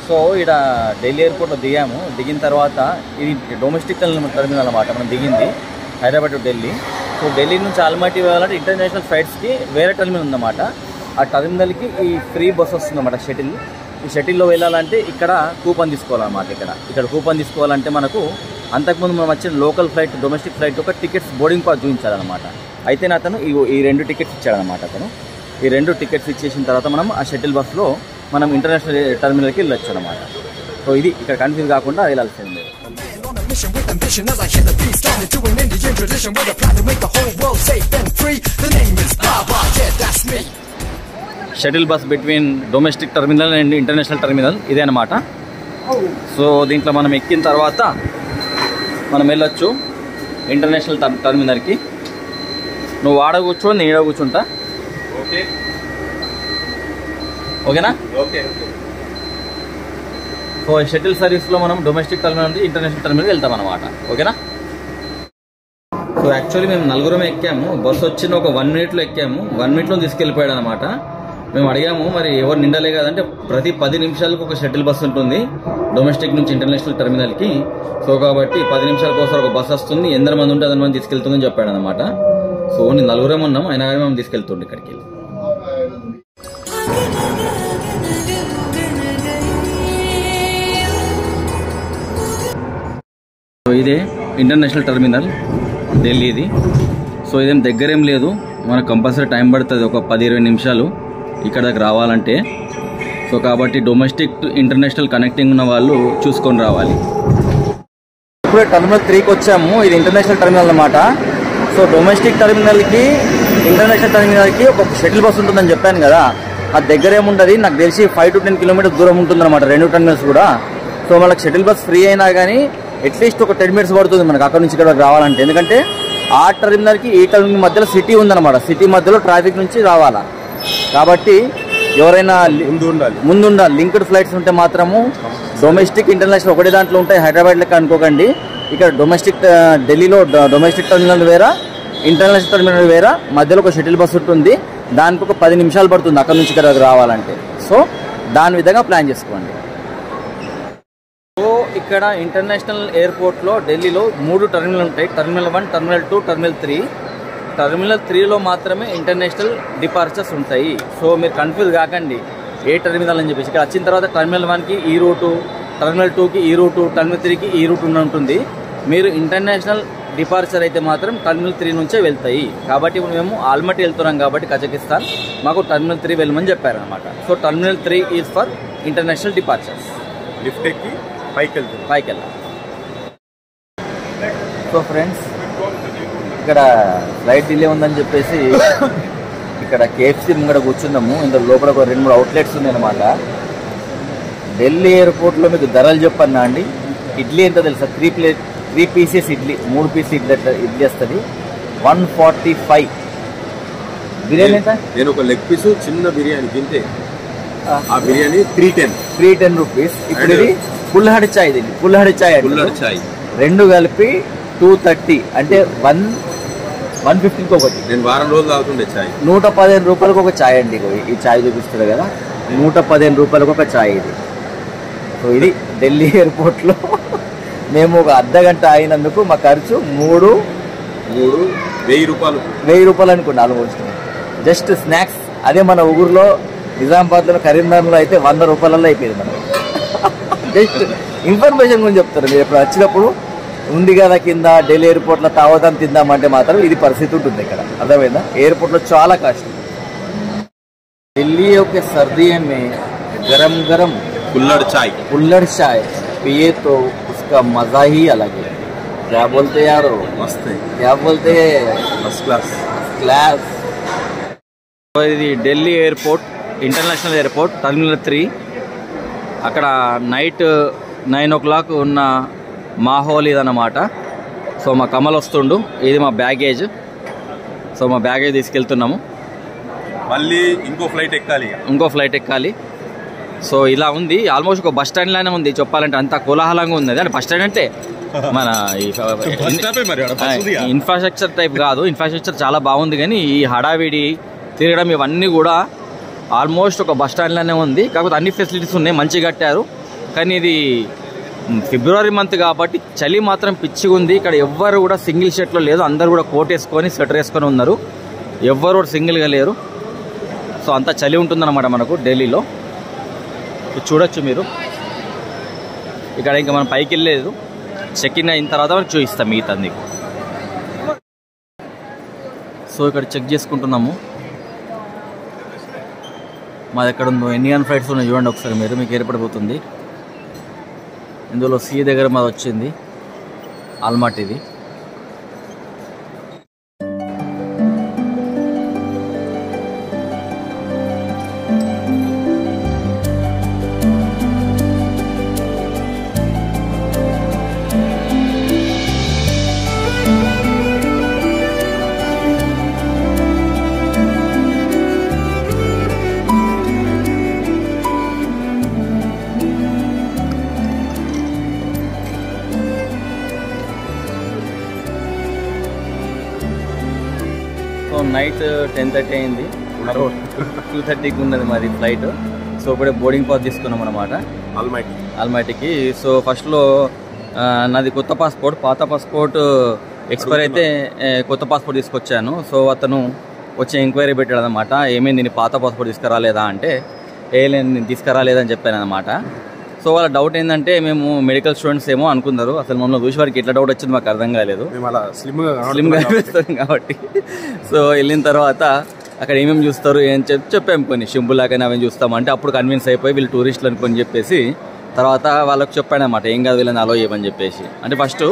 So ఇక్కడ ఢిల్లీ ఎయిర్పోర్ట్లో దిగాము. దిగిన తర్వాత ఇది డొమెస్టిక్ టర్మినల్ అన్నమాట. మనం దిగింది హైదరాబాద్ టు ఢిల్లీ. సో ఢిల్లీ నుంచి ఆల్మటీ వెళ్ళాలంటే ఇంటర్నేషనల్ ఫ్లైట్స్కి వేరే టర్మినల్ ఉందన్నమాట. ఆ టర్మినల్కి ఈ ఫ్రీ బస్ వస్తుందన్నమాట షటిల్. ఈ షటిల్లో వెళ్ళాలంటే ఇక్కడ కూపన్ తీసుకోవాలన్నమాట. ఇక్కడ కూపన్ తీసుకోవాలంటే మనకు అంతకుముందు మనం వచ్చిన లోకల్ ఫ్లైట్ డొమెస్టిక్ ఫ్లైట్ ఒక టికెట్స్ బోర్డింగ్ పాస్ చూపించాలన్నమాట. అయితే అతను ఈ 2 టికెట్స్ ఇచ్చాడనమాట. ఈ 2 టికెట్స్ ఇచ్చేసిన తర్వాత మనం ఆ షటిల్ బస్లో మనం ఇంటర్నేషనల్ టర్మినల్కి వెళ్ళొచ్చు అనమాట. సో ఇది ఇక్కడ కన్ఫ్యూజ్ కాకుండా వెళ్ళాల్సిందే. Shuttle bus between domestic terminal and international terminal ఇదే అనమాట. సో దీంట్లో మనం ఎక్కిన తర్వాత మనం వెళ్ళొచ్చు ఇంటర్నేషనల్ టర్మినల్కి. నువ్వు ఆడ కూర్చో, నేను ఈడ కూర్చుంటా. ఓకేనా? ఓకే. సో షటిల్ సర్వీస్లో మనం డొమెస్టిక్ టర్మినల్ నుండి ఇంటర్నేషనల్ టర్మినల్కి వెళ్తాం అనమాట. ఓకేనా? సో యాక్చువల్లీ మేము 4 ఎక్కాము. బస్సు వచ్చిన ఒక 1 మినిట్లో ఎక్కాము. 1 మినిట్లో తీసుకెళ్ళిపోయాడు అనమాట. మేము అడిగాము మరి ఎవరు నిండలే కదంటే ప్రతి 10 నిమిషాలకు ఒక షటిల్ బస్సు ఉంటుంది డొమెస్టిక్ నుంచి ఇంటర్నేషనల్ టర్మినల్కి. సో కాబట్టి 10 నిమిషాలకు ఒకసారి ఒక బస్సు వస్తుంది, ఎందరు మంది ఉంటే అదన మంది తీసుకెళ్తుందని చెప్పాడు అనమాట. సో ఓన్లీ 4 ఉన్నాం, అయినా కానీ మేము తీసుకెళ్తుండే ఇక్కడికి. సో ఇదే ఇంటర్నేషనల్ టర్మినల్ ఢిల్లీది. సో ఇదేం దగ్గరేం లేదు, మనకు కంపల్సరీ టైం పడుతుంది ఒక 10-20 నిమిషాలు ఇక్కడ దగ్గర రావాలంటే. సో కాబట్టి డొమెస్టిక్ టు ఇంటర్నేషనల్ కనెక్టింగ్ ఉన్న వాళ్ళు చూసుకొని రావాలి. ఇప్పుడే టర్మినల్ 3కి వచ్చాము. ఇది ఇంటర్నేషనల్ టర్మినల్ అన్నమాట. సో డొమెస్టిక్ టర్మినల్కి ఇంటర్నేషనల్ టర్మినల్కి ఒక షటిల్ బస్ ఉంటుందని చెప్పాను కదా, అది దగ్గర ఏముంటుంది నాకు తెలిసి 5 to 10 కిలోమీటర్స్ దూరం ఉంటుందన్నమాట 2 టర్మినల్స్ కూడా. సో మనకు షటిల్ బస్ ఫ్రీ అయినా కానీ అట్లీస్ట్ ఒక 10 మినిట్స్ పడుతుంది మనకు అక్కడ నుంచి ఇక్కడ రావాలంటే. ఎందుకంటే ఆ టర్మినల్కి ఈ టర్మినల్ మధ్యలో సిటీ ఉందన్నమాట. సిటీ మధ్యలో ట్రాఫిక్ నుంచి రావాలా. కాబట్టి ఎవరైనా ముందు ఉండాలి. లింక్డ్ ఫ్లైట్స్ ఉంటే మాత్రము డొమెస్టిక్ ఇంటర్నేషనల్ ఒకటే దాంట్లో ఉంటాయి. హైదరాబాద్ లెక్క అనుకోకండి. ఇక్కడ డొమెస్టిక్ ఢిల్లీలో డొమెస్టిక్ టర్మినల్ వేరా, ఇంటర్నేషనల్ టర్మినల్ వేరా, మధ్యలో ఒక షటిల్ బస్ ఉంటుంది. దానికి ఒక 10 నిమిషాలు పడుతుంది అక్కడ నుంచి ఇక్కడ రావాలంటే. సో దాని విధంగా ప్లాన్ చేసుకోండి. సో ఇక్కడ ఇంటర్నేషనల్ ఎయిర్పోర్ట్లో ఢిల్లీలో 3 టర్మినల్ ఉంటాయి. Terminal 1, terminal 2, terminal 3. టర్మినల్ 3లో మాత్రమే ఇంటర్నేషనల్ డిపార్చర్స్ ఉంటాయి. సో మీరు కన్ఫ్యూజ్ కాకండి ఏ టర్మినల్ అని చెప్పేసి. ఇక్కడ వచ్చిన తర్వాత టర్మినల్ 1కి ఈ రూటు, టర్మినల్ 2కి ఈ రూటు, టర్మినల్ 3కి ఈ రూట్ ఉంటుంది. మీరు ఇంటర్నేషనల్ డిపార్చర్ అయితే మాత్రం టర్మినల్ 3 నుంచే వెళ్తాయి. కాబట్టి ఇప్పుడు మేము ఆల్మటీ వెళ్తున్నాం కాబట్టి కజకిస్తాన్ మాకు టర్మినల్ 3 వెళ్ళమని చెప్పారనమాట. So terminal 3 is for international departures. Lift ఎక్కి పైకి వెళ్తాం. సో ఫ్రెండ్స్ ఇక్కడ ఫ్లైట్ డిలే ఉందని చెప్పేసి ఇక్కడ కేఎఫ్సీ ముంగడ కూర్చున్నాము. ఇందులో లోపల ఒక 2-3 అవుట్లెట్స్ ఉన్నాయన్నమాట. ఢిల్లీ ఎయిర్పోర్ట్లో మీకు ధరలు చెప్పన్నా అండి. ఇడ్లీ ఎంత తెలుసా? 3 పీసెస్ ఇడ్లీ, 3 పీస్ ఇడ్లీ వస్తుంది 145. బిర్యానీ ఎంత? నేను ఒక లెగ్ పీసు చిన్న బిర్యానీ తింటే ఆ బిర్యానీ 310 రూపీస్. ఇప్పుడు ఇది పుల్లహడి చాయ్. ఇది పుల్లహడి చాయ్ 2 కలిపి 230 అంటే 150కి ఒకటి. నేను వారం రోజులు తాగుతుండే చాయ్. 115 రూపాయలకు ఒక చాయ్ అండి. ఈ చాయ్ చూపిస్తుంది కదా, 115 రూపాయలకు ఒక చాయ్ ఇది. సో ఇది ఢిల్లీ ఎయిర్పోర్ట్లో మేము ఒక అర్ధగంట అయినందుకు మా ఖర్చు 1000 రూపాయలు అనుకోండి ఆల్మోస్ట్. Just snacks. అదే మన ఊరిలో నిజామాబాద్లో కరీంనగర్లో అయితే 100 రూపాయలలో అయిపోయింది మనకు. జస్ట్ ఇన్ఫర్మేషన్ గురించి చెప్తారు. మీరు ఎప్పుడు వచ్చినప్పుడు ఉంది కదా కింద ఢిల్లీ ఎయిర్పోర్ట్లో తావదాం తిందామంటే మాత్రం ఇది పరిస్థితి ఉంటుంది ఇక్కడ. అర్థమైందా? ఎయిర్పోర్ట్లో చాలా కాస్ట్. ఢిల్లీ के सर्दियों में गरम गरम कुल्हड़ चाय पिए तो उसका मजा ही अलग है. क्या बोलते यारो? मस्त है. क्या बोलते हैं? First class. ఇది Delhi airport, international airport terminal 3. అక్కడ నైట్ 9 o'clock ఉన్న మాహోల్ ఇదన్నమాట. సో మా కమల్ వస్తుండు. ఇది మా బ్యాగేజ్. సో మా బ్యాగేజ్ తీసుకెళ్తున్నాము. మళ్ళీ ఇంకో ఫ్లైట్ ఎక్కాలి. సో ఇలా ఉంది. ఆల్మోస్ట్ ఒక బస్ స్టాండ్ లానే ఉంది చెప్పాలంటే. అంత కోలాహలంగా ఉంది. అంటే బస్ స్టాండ్ అంటే మన ఇన్ఫ్రాస్ట్రక్చర్ టైప్ కాదు. ఇన్ఫ్రాస్ట్రక్చర్ చాలా బాగుంది కానీ ఈ హడావిడి తిరగడం ఇవన్నీ కూడా ఆల్మోస్ట్ ఒక బస్ స్టాండ్ లానే ఉంది. కాకపోతే అన్ని ఫెసిలిటీస్ ఉన్నాయి, మంచిగా కట్టారు. కానీ ఇది ఫిబ్రవరి మంత్ కాబట్టి చలి మాత్రం పిచ్చిగా ఉంది. ఇక్కడ ఎవ్వరు కూడా సింగిల్ షర్ట్లో లేదు, అందరు కూడా కోట్ వేసుకొని స్వెటర్ వేసుకొని ఉన్నారు, ఎవ్వరు కూడా సింగిల్గా లేరు. సో అంతా చలి ఉంటుందన్నమాట మనకు ఢిల్లీలో. చూడొచ్చు మీరు. ఇక్కడ ఇంకా మనం పైకి వెళ్ళలేదు, చెక్ ఇన్ అయిన తర్వాత మనకు చూపిస్తాం మిగతా మీకు. సో ఇక్కడ చెక్ చేసుకుంటున్నాము మాది ఎక్కడ ఉందో. ఇండియన్ ఫ్లైట్స్ ఉన్నాయి చూడండి ఒకసారి మీరు, మీకు ఏర్పడిపోతుంది. ఇందులో సి దగ్గర మాది వచ్చింది ఆల్మాటీది. సో నైట్ 10:30 అయింది, 2:30కి ఉన్నది మాది ఫ్లైట్. సో ఇప్పుడే బోర్డింగ్ పాస్ తీసుకున్నాం అనమాట ఆల్మైటీకి. సో ఫస్ట్లో నాది కొత్త పాస్పోర్ట్, పాత పాస్పోర్ట్ ఎక్స్పైర్ అయితే కొత్త పాస్పోర్ట్ తీసుకొచ్చాను. సో అతను వచ్చి ఎంక్వైరీ పెట్టాడు అనమాట, ఏమైంది నేను పాత పాస్పోర్ట్ తీసుకురాలేదా అంటే, నేను తీసుకురాలేదని చెప్పాను అనమాట. సో వాళ్ళ డౌట్ ఏంటంటే మేము మెడికల్ స్టూడెంట్స్ ఏమో అనుకున్నారు, అసలు మమ్మల్ని చూసి వారికి ఎట్లా డౌట్ వచ్చింది మాకు అర్థం కాలేదు, స్లిమ్గా అనిపిస్తాం కాబట్టి. సో వెళ్ళిన తర్వాత అక్కడ ఏమేమి చూస్తారు ఏం చెప్పాము, కొన్ని షింపులాకైనా అవన్నీ చూస్తామంటే అప్పుడు కన్విన్స్ అయిపోయి వీళ్ళు టూరిస్టులు అనుకొని చెప్పేసి తర్వాత వాళ్ళకి చెప్పాను అనమాట, ఏం కాదు వీళ్ళని అలో చేయమని చెప్పేసి. అంటే ఫస్ట్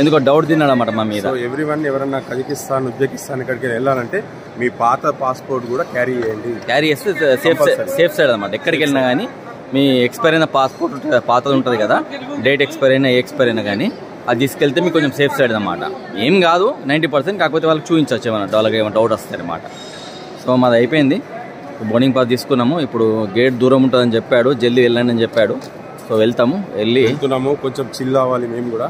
ఎందుకో డౌట్ తిన్నాడు అనమాట మా మీద. ఎవ్రీవన్ ఎవరన్నా కజకిస్తాన్ ఉజ్బెకిస్తాన్ ఇక్కడికి వెళ్ళాలంటే మీ పాత పాస్పోర్ట్ కూడా క్యారీ చేయండి, క్యారీ చేస్తే సేఫ్ సైడ్ అనమాట. ఎక్కడికి వెళ్ళినా కానీ మీ ఎక్స్పైర్ అయిన పాస్పోర్ట్ పాతది ఉంటుంది కదా, డేట్ ఎక్స్పైర్ అయినా ఎక్స్పైర్ అయినా కానీ అది తీసుకెళ్తే మీకు కొంచెం సేఫ్ సైడ్ అనమాట. ఏం కాదు 90%, కాకపోతే వాళ్ళకి చూపించవచ్చు ఏమన్నా వాళ్ళకి ఏమైనా డౌట్ వస్తాయి అనమాట. సో మాది అయిపోయింది, బోర్డింగ్ పాస్ తీసుకున్నాము. ఇప్పుడు గేట్ దూరం ఉంటుందని చెప్పాడు, జల్దీ వెళ్ళండి అని చెప్పాడు. సో వెళ్తున్నాము, కొంచెం చిల్ అవ్వాలి. మేము కూడా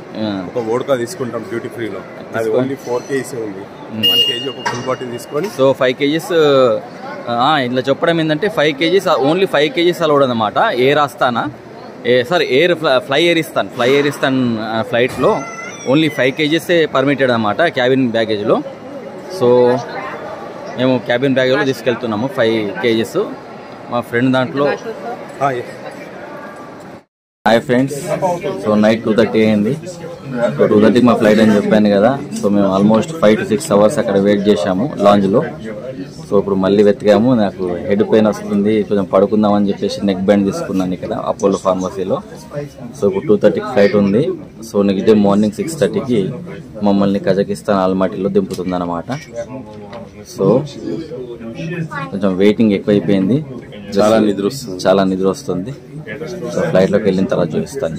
ఒక వోడ్కా తీసుకుంటాం డ్యూటీ ఫ్రీలో, అది ఓన్లీ 4 kgs ఉంది. 1 kg ఒక ఫుల్ బాటిల్ తీసుకొని. సో 5 kgs ఇట్లా చెప్పడం ఏంటంటే 5 kgs ఓన్లీ 5 kgs అలౌడ్ అనమాట. ఎయిర్ ఆస్తానా ఫ్లై ఎయిర్ ఇస్తాన్ ఫ్లైట్లో ఓన్లీ 5 kgs పర్మిటెడ్ అనమాట క్యాబిన్ బ్యాగేజ్లో. సో మేము క్యాబిన్ బ్యాగేజ్లో తీసుకెళ్తున్నాము 5 kgs. మా ఫ్రెండ్ దాంట్లో. హాయ్ ఫ్రెండ్స్, సో నైట్ 2:30 అయింది. సో 2:30కి మా ఫ్లైట్ అని చెప్పాను కదా. సో మేము ఆల్మోస్ట్ 5 to 6 hours అక్కడ వెయిట్ చేశాము లాంజ్లో. సో ఇప్పుడు మళ్ళీ వెతికాము, నాకు హెడ్ పెయిన్ వస్తుంది, కొంచెం పడుకుందామని చెప్పేసి నెక్ బ్యాండ్ తీసుకున్నాను ఇక్కడ అపోలో ఫార్మసీలో. సో ఇప్పుడు 2:30కి ఫ్లైట్ ఉంది. సో నెక్స్ట్ డే మార్నింగ్ 6:30కి మమ్మల్ని కజకిస్తాన్ ఆల్మాటీలో దింపుతుంది అన్నమాట. సో కొంచెం వెయిటింగ్ ఎక్కువైపోయింది, చాలా నిద్ర వస్తుంది. సో ఫ్లైట్లోకి వెళ్ళిన తర్వాత చూపిస్తాను.